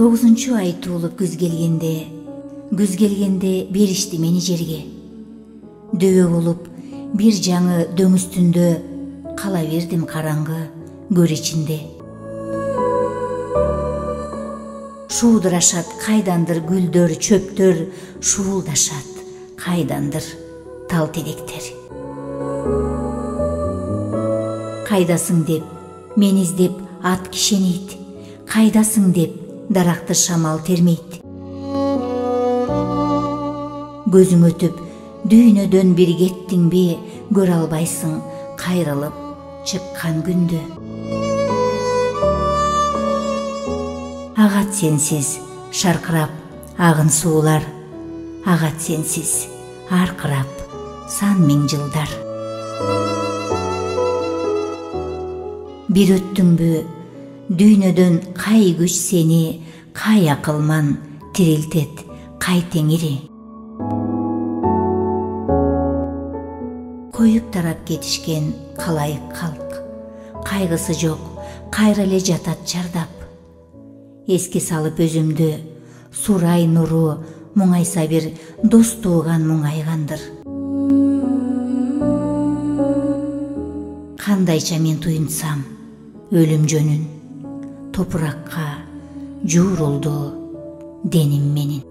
9-ай туулуп күз келгенде беришти мени жерге. Дөбө болуп бир жаңы дөң үстүндө кала бердим караңгы көр ичинде. Шуудурашат кайдандыр гүлдөр, чөптөр, шуулдашат кайдандыр тал теректер. Кайдасың деп мен издеп ат кишенейт, кайдасың деп даракты шамал термейт. Көзүң өтүп дүйнөдөн бир кеттиңби, көрө албайсың кайрылып чыккан күндү. Агат сенсиз шаркырап агын суулар, агат сенсиз аркырап сан миң жылдар. Бир өттүңбү дүйнөдөн кай күч сени, кай акылман тирилтет кай теңири. Коюп тарап кетишкен калайык калк, кайгысы жок, кайра эле жатат жардап. Эске салып өзүмдү, сурай нуру муңайса бир дос тууган муңайгандыр. Кандайча мен туюнсам өлүм жөнүн, топуракка жуурулду деним менин.